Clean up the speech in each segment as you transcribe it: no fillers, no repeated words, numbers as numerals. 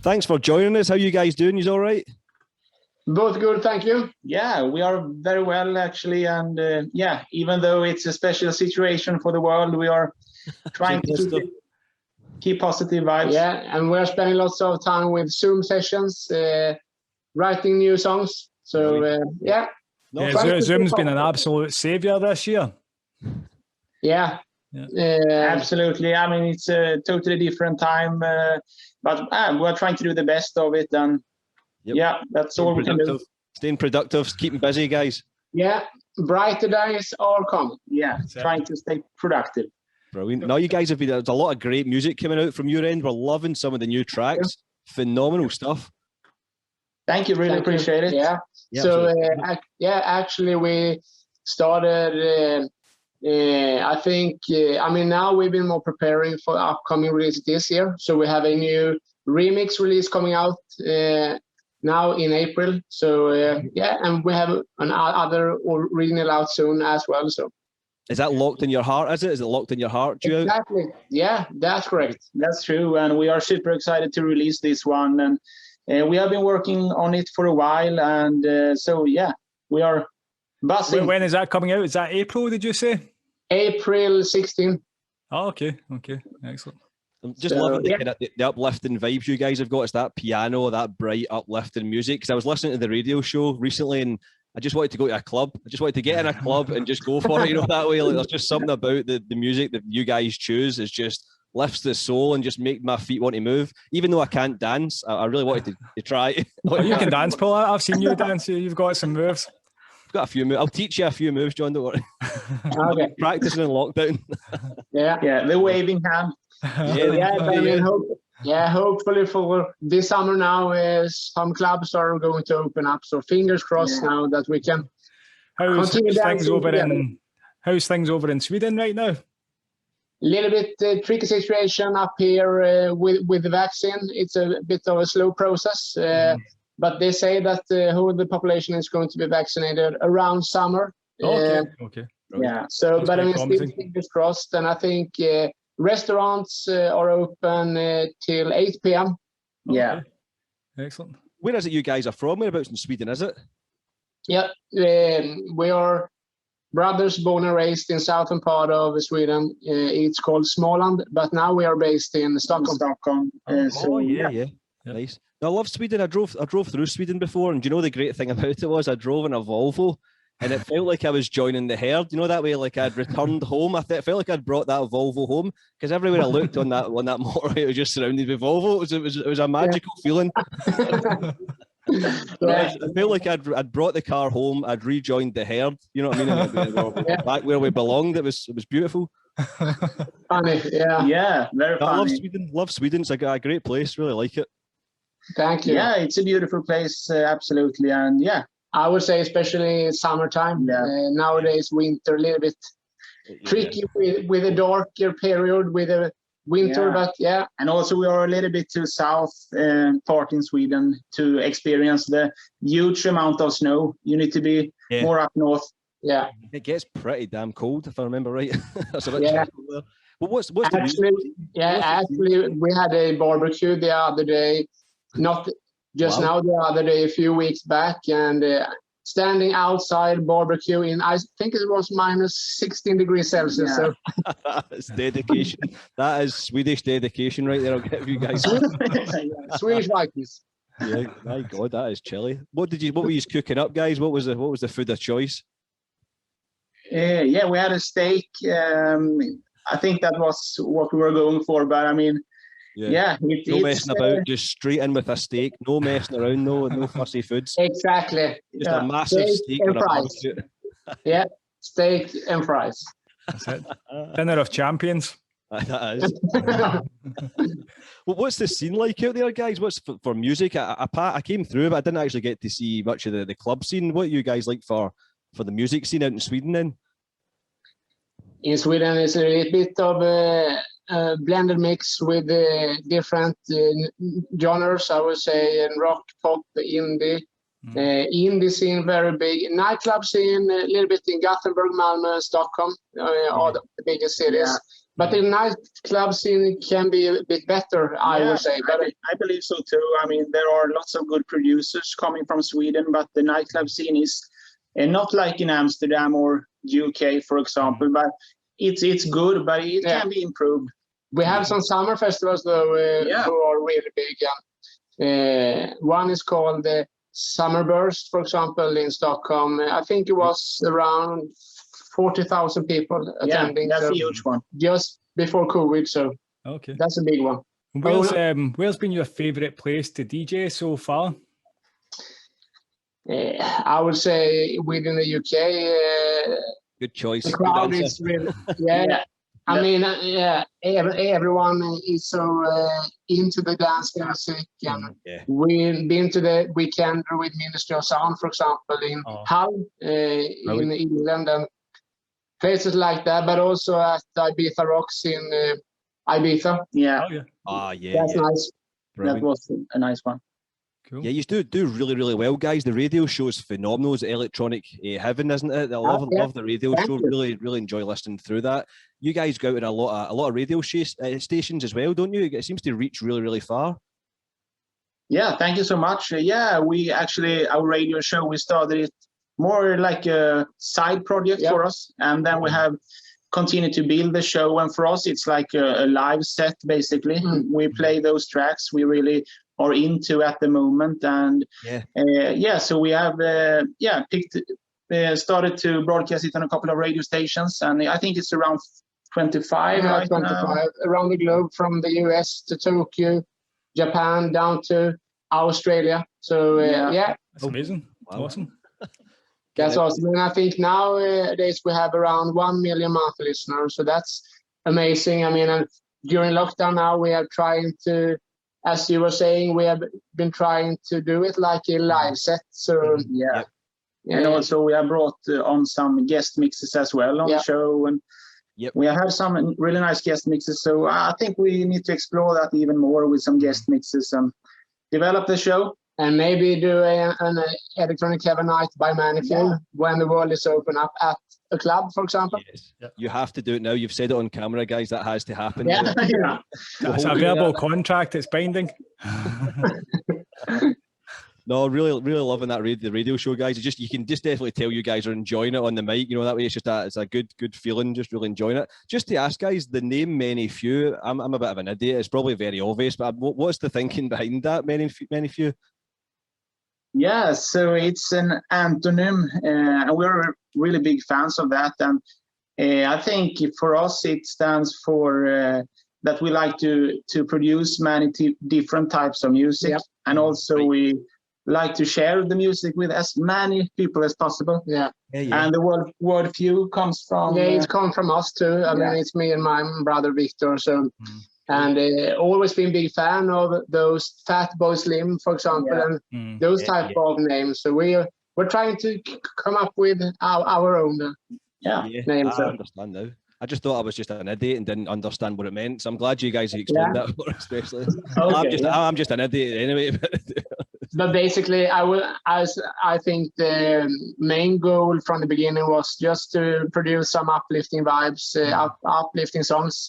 Thanks for joining us. How you guys doing? You all right? Both good, thank you. Yeah, we are very well actually, and even though it's a special situation for the world, we are trying to keep positive vibes. Yeah, and we're spending lots of time with Zoom sessions, writing new songs. So Zoom's been an absolute saviour this year. Yeah. Absolutely. I mean, it's a totally different time, but we're trying to do the best of it, and that's all we can do. Staying productive, keeping busy, guys. Yeah, brighter days are coming. Yeah, trying to stay productive. Brilliant. Now you guys have been, there's a lot of great music coming out from your end. We're loving some of the new tracks. Phenomenal stuff. Thank you, really appreciate it. Yeah. So actually we started I think now we've been more preparing for upcoming release this year. So we have a new remix release coming out now in April. So and we have another original out soon as well. So is that locked in your heart? Is it locked in your heart, Joe? Exactly. Yeah, that's correct. That's true, and we are super excited to release this one. And we have been working on it for a while, and we are buzzing. When is that coming out? Is that April? Did you say? April 16th. Oh, okay, excellent. I'm just loving the uplifting vibes you guys have got. It's that piano, that bright, uplifting music. Because I was listening to the radio show recently, and I just wanted to go to a club. I just wanted to get in a club and just go for it. That way. Like, there's just something about the music that you guys choose is just lifts the soul and just make my feet want to move. Even though I can't dance, I really wanted to try. You can dance, Paul. I've seen you dance. You've got some moves. I've got a few moves. I'll teach you a few moves, John. Don't worry. Okay. Practicing in lockdown. Yeah, the waving hand. Hopefully for this summer now, some clubs are going to open up. So fingers crossed now that we can continue dancing. How's things over in Sweden right now? Little bit tricky situation up here with the vaccine. It's a bit of a slow process, but they say that whole the population is going to be vaccinated around summer. Okay. Yeah. So, that's but I mean, promising. still fingers crossed, and I think restaurants are open till 8 p.m. Okay. Yeah. Excellent. Where is it you guys are from? Whereabouts in Sweden is it? Yeah. We are brothers born and raised in southern part of Sweden. It's called Småland, but now we are based in Stockholm. Nice. I love Sweden. I drove through Sweden before, and do you know the great thing about it was I drove in a Volvo, and it felt like I was joining the herd. You know that way, like I'd returned home. It felt like I'd brought that Volvo home because everywhere I looked on that motorway, it was just surrounded with Volvo. It was a magical feeling. I feel like I'd brought the car home. I'd rejoined the herd. You know what I mean? Back where we belonged. It was beautiful. Funny, yeah, very funny. I love Sweden. Love Sweden. It's a great place. Really like it. Thank you. Yeah, it's a beautiful place, absolutely, and I would say especially summertime. Nowadays, winter a little bit tricky with a darker period with a winter, but and also we are a little bit too south part in Sweden to experience the huge amount of snow. You need to be more up north. Yeah, it gets pretty damn cold if I remember right. That's a bit well, what's actually we had a barbecue the other day, not just now, the other day, a few weeks back, and standing outside barbecue in, I think it was minus 16 degrees Celsius. So. That's dedication. That is Swedish dedication right there. I'll give you guys. Swedish Vikings. Yeah, my God, that is chilly. What were you cooking up, guys? What was the food of choice? We had a steak. I think that was what we were going for, but I mean, no messing about, just straight in with a steak, no messing around, no fussy foods. Exactly. Just a massive steak and fries. Yeah, steak and fries. That's it. Dinner of champions. That is. Well, what's the scene like out there, guys? What's for music? I came through, but I didn't actually get to see much of the club scene. What are you guys like for the music scene out in Sweden then? In Sweden, it's a bit of a blended mix with different genres, I would say, and rock, pop, indie. Indie scene, very big. Nightclub scene, a little bit in Gothenburg, Malmö, Stockholm, all the biggest cities. But the nightclub scene can be a bit better, I would say. But I believe so too. I mean, there are lots of good producers coming from Sweden, but the nightclub scene is not like in Amsterdam or UK, for example. But it's good, but it can be improved. We have some summer festivals though who are really big. One is called the Summerburst, for example, in Stockholm. I think it was around 40,000 people attending. That's a huge one. Just before COVID, so that's a big one. Where's been your favourite place to DJ so far? I would say within the UK. Good choice. The crowd is really, I mean, everyone is so into the dance music, and we've been to the weekend with Ministry of Sound, for example, in Hull, in England, and places like that, but also at Ibiza Rocks in Ibiza. That's nice. Brilliant. That was a nice one. Cool. Yeah, you do really, really well, guys. The radio show is phenomenal. It's electronic heaven, isn't it? I love the radio show. Really, really enjoy listening through that. You guys go out in a lot of radio stations as well, don't you? It seems to reach really, really far. Yeah, thank you so much. We actually, our radio show, we started it more like a side project for us, and then we have continued to build the show. And for us, it's like a live set, basically. We play those tracks we really are into at the moment, and so we have started to broadcast it on a couple of radio stations, and I think it's around 25 right 25 now. Around the globe, from the US to Tokyo, Japan, down to Australia. So that's amazing. Wow. Awesome. That's awesome. And I think nowadays we have around 1 million monthly listeners, so that's amazing. I mean, and during lockdown now we are trying to, as you were saying, we have been trying to do it like a live set. So and also we have brought on some guest mixes as well on the show, and we have some really nice guest mixes. So I think we need to explore that even more with some guest mixes and develop the show. And maybe do an electronic heaven night by ManyFew when the world is open up at a club, for example. Yes. You have to do it now. You've said it on camera, guys. That has to happen. That's a verbal contract. It's binding. No, really loving that the radio show, guys. It's just, you can just definitely tell you guys are enjoying it on the mic. You know, that way it's just it's a good feeling. Just really enjoying it. Just to ask, guys, the name ManyFew. I'm a bit of an idiot. It's probably very obvious, but what's the thinking behind that, ManyFew? Yeah, so it's an antonym, and we're really big fans of that. And I think for us, it stands for that we like to produce many different types of music, and also we like to share the music with as many people as possible. And the word few comes from it comes from us too. I mean, it's me and my brother Victor. So. And always been big fan of those Fat Boy Slim, for example, and those type of names. So we're trying to come up with our own names. I understand now. I just thought I was just an idiot and didn't understand what it meant. So I'm glad you guys explained that more, especially. I'm just an idiot anyway. But basically, I think the main goal from the beginning was just to produce some uplifting vibes, uplifting songs,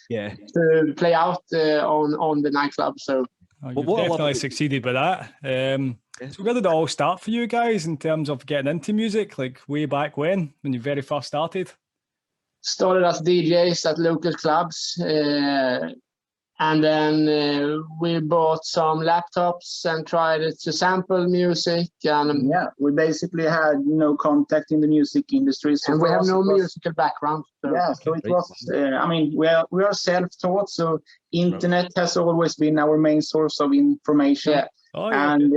to play out on the nightclub. So you've definitely succeeded with that. So where did it all start for you guys in terms of getting into music? Like way back when you very first started? Started as DJs at local clubs. And then we bought some laptops and tried to sample music. And we basically had no contact in the music industry. So and we have no musical background. So. Yeah, so it was, I mean, we are self-taught. So internet has always been our main source of information. And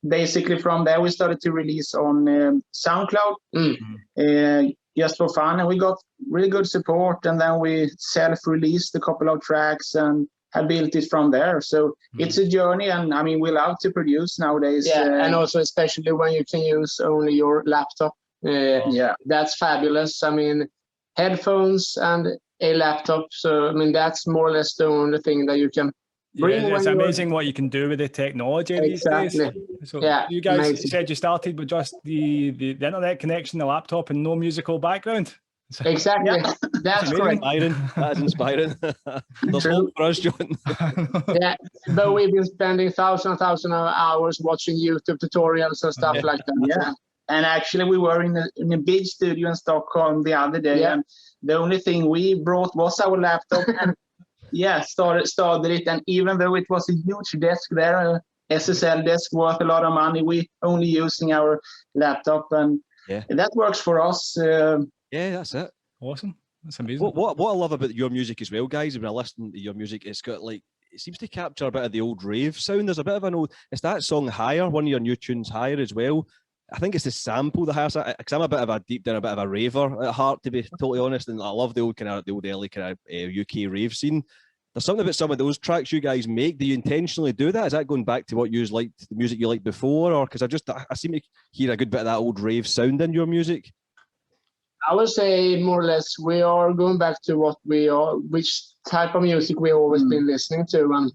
basically from there, we started to release on SoundCloud. Just for fun. And we got really good support. And then we self-released a couple of tracks and have built it from there. So it's a journey, and I mean, we love to produce nowadays. And also especially when you can use only your laptop. That's fabulous. I mean, headphones and a laptop. So I mean, that's more or less the only thing that you can bring. It's amazing what you can do with the technology these days. So you guys said you started with just the internet connection, the laptop, and no musical background. Exactly. Yeah. That's correct. Inspiring. That is inspiring. There's hope for us, John. Yeah, but we've been spending thousands of hours watching YouTube tutorials and stuff like that. Yeah. And actually, we were in a big studio in Stockholm the other day, and the only thing we brought was our laptop, and started it. And even though it was a huge desk there, SSL desk worth a lot of money, we only using our laptop, and that works for us. Yeah, that's it. Awesome. That's amazing. What I love about your music as well, guys, when I listen to your music, it's got like, it seems to capture a bit of the old rave sound. There's a bit of an old, it's that song Higher, one of your new tunes, Higher, as well. I think it's the sample, the higher side, because I'm a bit of a deep down, a bit of a raver at heart, to be totally honest, and I love the old early kind of UK rave scene. There's something about some of those tracks you guys make. Do you intentionally do that? Is that going back to what you liked, the music you liked before, or because I seem to hear a good bit of that old rave sound in your music? I would say more or less we are going back to what we are, which type of music we've always been listening to,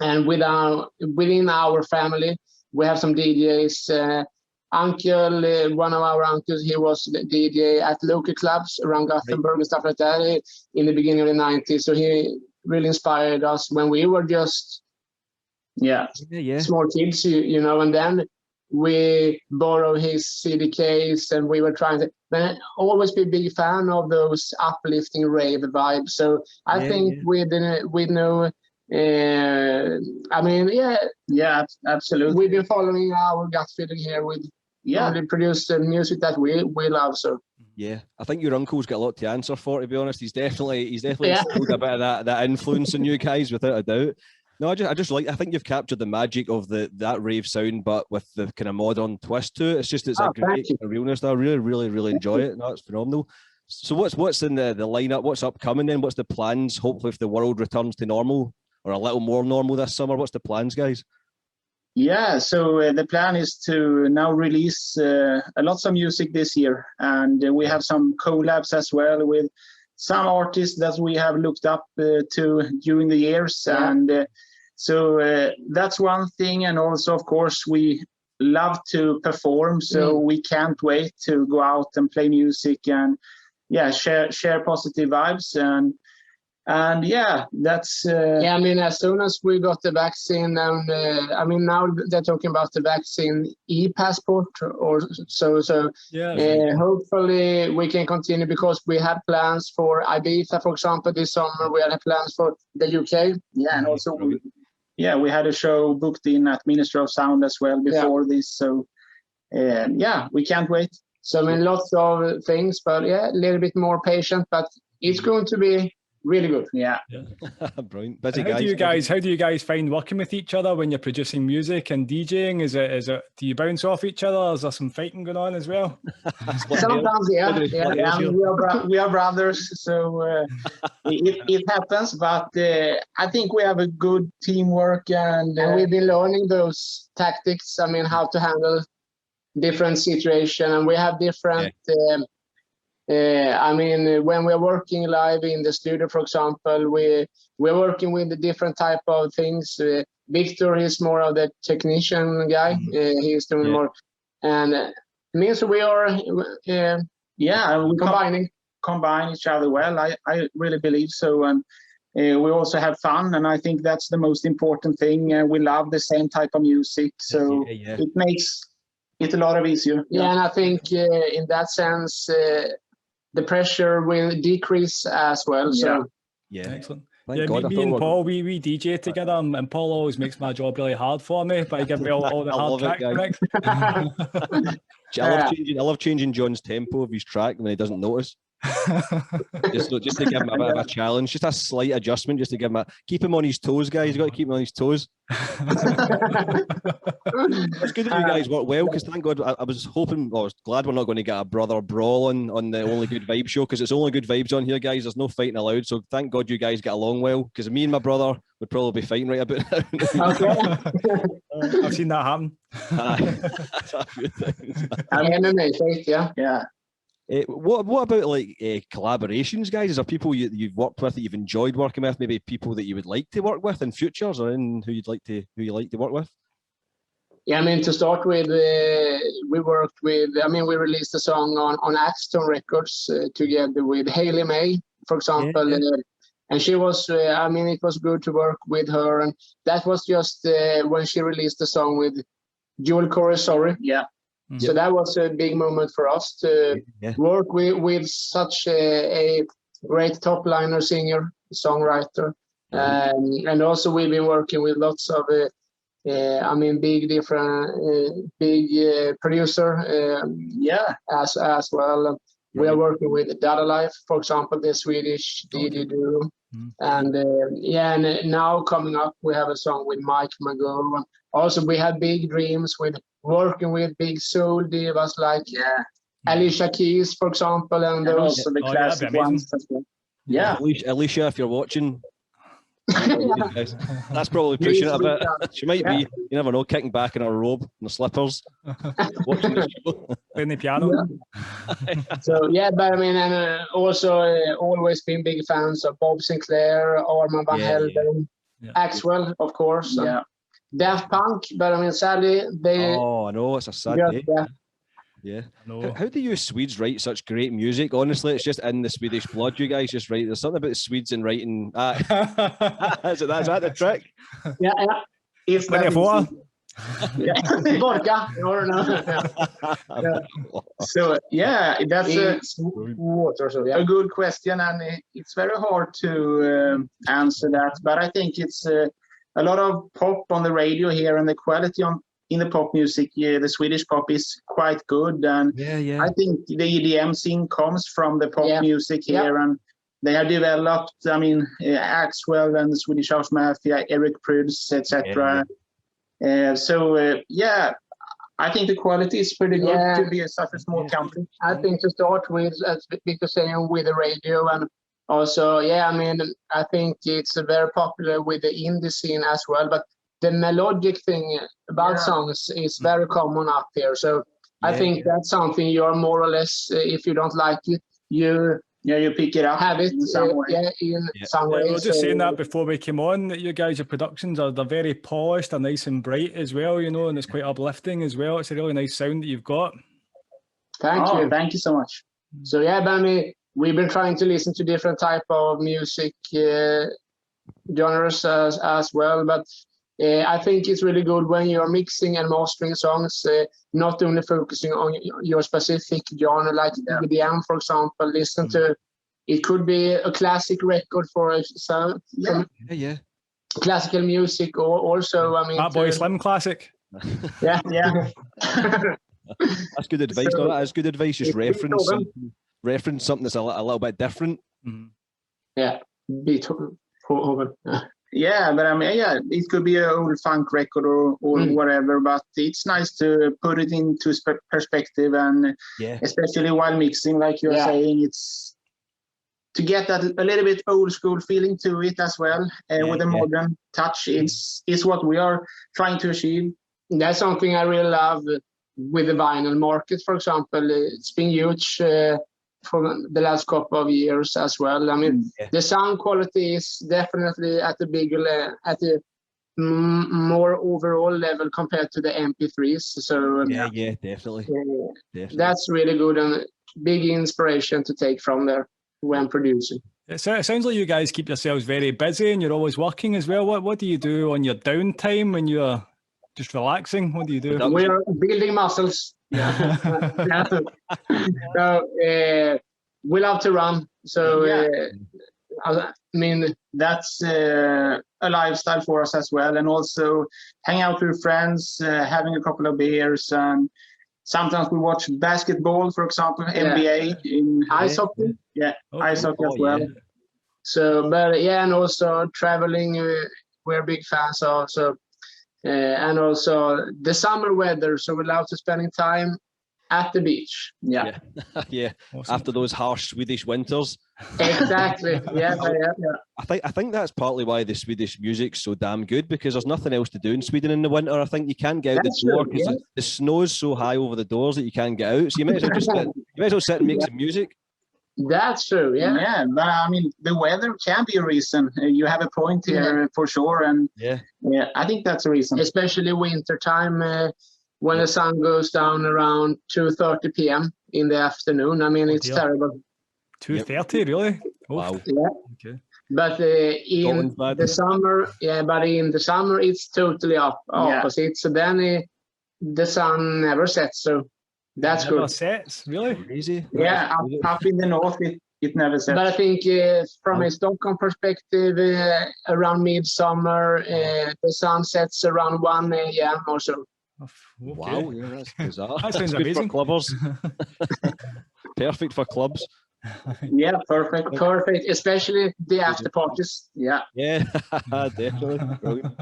and within our family we have some DJs. Uncle, one of our uncles, he was the DJ at local clubs around Gothenburg and stuff like that in the beginning of the 90s. So he really inspired us when we were just small kids, you know, and then we borrowed his CD case and we were trying to always be a big fan of those uplifting rave vibes. So I think we know. I mean, absolutely. We've been following our gut feeling here with only produce the music that we love. So I think your uncle's got a lot to answer for. To be honest, he's definitely instilled a bit of that influence in you guys, without a doubt. No, I think you've captured the magic of that rave sound, but with the kind of modern twist to it. It's a great realness. I really enjoy it. No, it's phenomenal. So what's in the lineup? What's upcoming then? What's the plans? Hopefully, if the world returns to normal or a little more normal this summer, what's the plans, guys? Yeah, so the plan is to now release a lot of music this year, and we have some collabs as well with some artists that we have looked up to during the years, and so that's one thing. And also, of course, we love to perform, so we can't wait to go out and play music and share positive vibes and that's I mean, as soon as we got the vaccine, and I mean, now they're talking about the vaccine e-passport or so hopefully we can continue, because we have plans for Ibiza, for example, this summer. We have plans for the UK, and also we had a show booked in at Ministry of Sound as well before this, so we can't wait. So I mean, lots of things, but a little bit more patient, but it's going to be really good. Brilliant. Busy guys. How do you guys find working with each other when you're producing music and DJing? Is it do you bounce off each other? Is there some fighting going on as well? Sometimes, we are brothers, so it happens. But I think we have a good teamwork, and we've been learning those tactics. I mean, how to handle different situations, and we have different. I mean, when we're working live in the studio, for example, we're working with the different type of things. Victor is more of the technician guy. He's doing more, and it means we are we combine each other well. I really believe so, and we also have fun, and I think that's the most important thing. We love the same type of music, so it makes it a lot easier. And I think in that sense. The pressure will decrease as well. So excellent. Me and Paul, we DJ together, and Paul always makes my job really hard for me by giving me all the hard track correct. I love changing John's tempo of his track when he doesn't notice. just to give him a bit of a challenge, just a slight adjustment, just to give him keep him on his toes, guys. You've got to keep him on his toes. It's good that you guys work well, because thank God I was glad we're not going to get a brother brawl on the Only Good Vibes show, because it's only good vibes on here, guys. There's no fighting allowed, so thank God you guys get along well, because me and my brother would probably be fighting right about now. I've seen that happen. That's a few things. MMA, what about like collaborations, guys? Is there people you've worked with that you've enjoyed working with? Maybe people that you would like to work with in futures, or in who you like to work with? Yeah, I mean, to start with, we worked with, I mean, we released a song on Axton Records together with Haley May, for example. And she was, I mean, it was good to work with her. And that was just when she released the song with Jewel Corey, sorry. Yeah. So that was a big moment for us to work with such a great top liner singer, songwriter. And also we've been working with lots of, I mean, big producer as well. We are working with Dada Life, for example, the Swedish DJ duo. And and now coming up, we have a song with Mike Mago. And also, we have big dreams with working with big soul divas like Alicia Keys, for example, and those also the classic ones as well. Yeah, Alicia, if you're watching, that's probably pushing it a bit. She might be, you never know, kicking back in her robe and the slippers, watching the show. Playing the piano. So but I mean, and also always been big fans of Bob Sinclair, Armand Van Helden, Axwell, of course. Daft Punk, but I mean, sadly, they... Oh, I know, it's a sad day. Yeah. How do you Swedes write such great music? Honestly, it's just in the Swedish blood. You guys just write. There's something about the Swedes and writing. Is that the trick? Yeah. If that is, Vodka. Or no. So that's water. So a good question, and it's very hard to answer that. But I think it's a lot of pop on the radio here, and the quality in the pop music, the Swedish pop is quite good, and I think the EDM scene comes from the pop music here, and they have developed. I mean, Axwell and the Swedish House Mafia, Eric Prydz, etc. I think the quality is pretty good to be such a small country. I think to start with, because with the radio, and also, I mean, I think it's very popular with the indie scene as well, but the melodic thing about songs is very common up here. So I think that's something you're more or less, if you don't like it, you pick it up, have it in some way. We were just saying that before we came on, that you guys, your productions they're very polished, they're nice and bright as well, you know, and it's quite uplifting as well. It's a really nice sound that you've got. Thank you so much. So but I mean, we've been trying to listen to different type of music genres as well, but I think it's really good when you're mixing and mastering songs, not only focusing on your specific genre, like EDM, for example. Listen to, it could be a classic record for some classical music, or also, I mean, Fat Boy Slim classic. Yeah. That's good advice. That's good advice. Just reference something that's a little bit different. Yeah, Beethoven. Yeah, but I mean, it could be an old funk record or whatever, but it's nice to put it into perspective, and especially while mixing, like you're saying, it's to get that a little bit old school feeling to it as well, with a modern touch. It's what we are trying to achieve. That's something I really love with the vinyl market, for example. It's been huge for the last couple of years as well. I mean, the sound quality is definitely at a more overall level compared to the MP3s. So definitely. That's really good and big inspiration to take from there when producing. It sounds like you guys keep yourselves very busy and you're always working as well. What do you do on your downtime when you're just relaxing? What do you do? We're building muscles. So we love to run. So I mean, that's a lifestyle for us as well, and also hang out with friends, having a couple of beers, and sometimes we watch basketball, for example, NBA, in ice hockey. Ice hockey as well. So, but and also traveling, we're big fans of. So. And also the summer weather, so we love to spending time at the beach. Awesome. After those harsh Swedish winters. Exactly. I think that's partly why the Swedish music's so damn good, because there's nothing else to do in Sweden in the winter. I think you can't get out the door because the snow's so high over the doors that you can't get out. So you might as well sit and make some music. That's true. Yeah. Yeah, but I mean, the weather can be a reason. You have a point here for sure, and Yeah. I think that's a reason. Especially winter time when the sun goes down around 2:30 p.m. in the afternoon. I mean, it's dear. terrible. 2:30, really? Oh, Wow. Yeah. okay. But in Scotland's bad. the summer, but in the summer it's totally opposite. So then the sun never sets. So that's Never good. sets, really? Crazy. Yeah, up in the north, it never sets. But I think from a Stockholm perspective, around midsummer, the sun sets around 1 a.m. or so. Okay. Wow, yeah, that's bizarre. That sounds That's good amazing. for clubbers. Perfect for clubs. Yeah, perfect. Perfect, especially the after parties. Yeah. Yeah, definitely. Brilliant.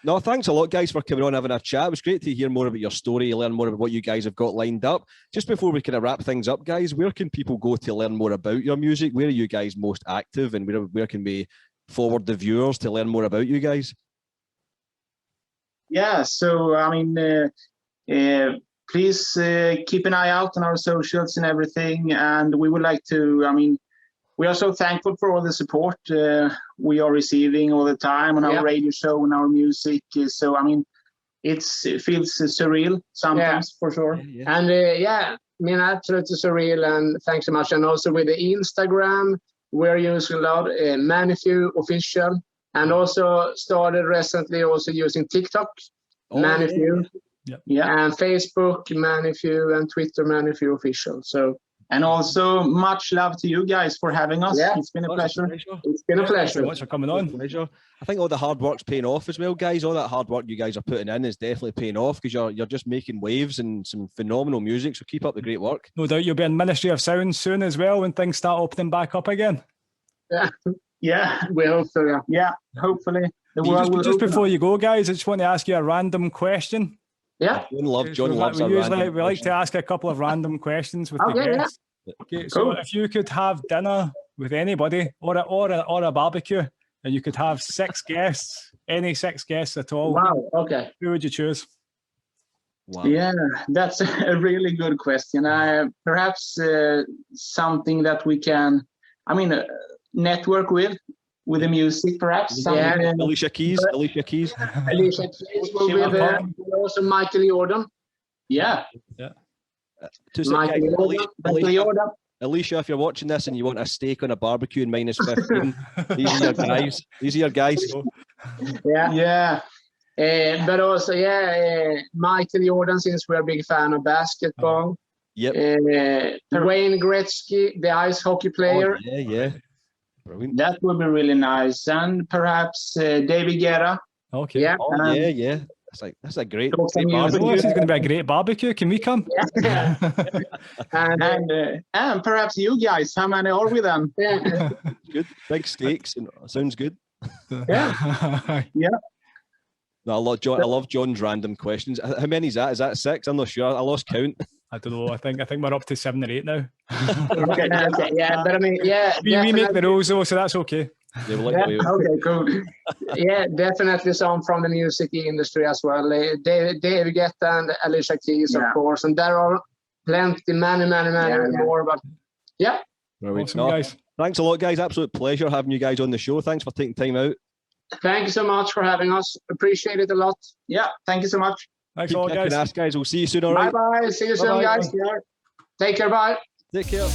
No, thanks a lot, guys, for coming on, having a chat. It was great to hear more about your story, learn more about what you guys have got lined up. Just before we kind of wrap things up, guys, where can people go to learn more about your music? Where are you guys most active, and where can we forward the viewers to learn more about you guys? Yeah, so I mean, please keep an eye out on our socials and everything. And we would like to, I mean, we are so thankful for all the support we are receiving all the time on our radio show and our music. So, I mean, it feels surreal sometimes for sure. And I mean, absolutely surreal. And thanks so much. And also with the Instagram, we're using a lot, ManyFew official, and also started recently also using TikTok, ManyFew. And Facebook, ManyFew, and Twitter, ManyFew official. So. And also, much love to you guys for having us. Yeah. It's been a pleasure. It's been a pleasure. Thanks so much for coming on. Pleasure. I think all the hard work's paying off as well, guys. All that hard work you guys are putting in is definitely paying off, because you're just making waves and some phenomenal music. So keep up the great work. No doubt you'll be in Ministry of Sound soon as well when things start opening back up again. Yeah, we hope so. Yeah, hopefully. The world will just open before up. you go, guys, I just want to ask you a random question. Yeah. John loves we like to ask a couple of random questions with the guests. Okay, so if you could have dinner with anybody or a barbecue, and you could have 6 guests, any 6 guests at all, wow, okay, who would you choose? Wow. Yeah, that's a really good question. Perhaps something that we can, I mean, network with the music, perhaps. Alicia Keys. Alicia Keys will be there. Also Michael Jordan. Yeah. Alicia, if you're watching this and you want a steak on a barbecue in -15, these are your guys. These are your guys. Yeah. But also, Michael Jordan, since we're a big fan of basketball. Yep. Wayne Gretzky, the ice hockey player. Oh, yeah. Brilliant. That would be really nice. And perhaps David Guerra. Okay. Yeah. Yeah. That's a great barbecue. This is going to be a great barbecue. Can we come? And perhaps you guys. How many are we then? Good. Big steaks. Sounds good. Yeah. No, I love John's random questions. How many is that? Is that 6? I'm not sure. I lost count. I don't know. I think we're up to 7 or 8 now. Okay. But I mean, we make the rules though, so that's okay. Okay, cool. Yeah, definitely some from the music industry as well. David Guetta and Alicia Keys, of course, and there are plenty, many more. But Awesome, guys. Thanks a lot, guys. Absolute pleasure having you guys on the show. Thanks for taking time out. Thank you so much for having us. Appreciate it a lot. Yeah, thank you so much. Thanks a lot, guys. Guys. We'll see you soon. All right. Bye. See you soon, guys. Take care. Bye. Take care.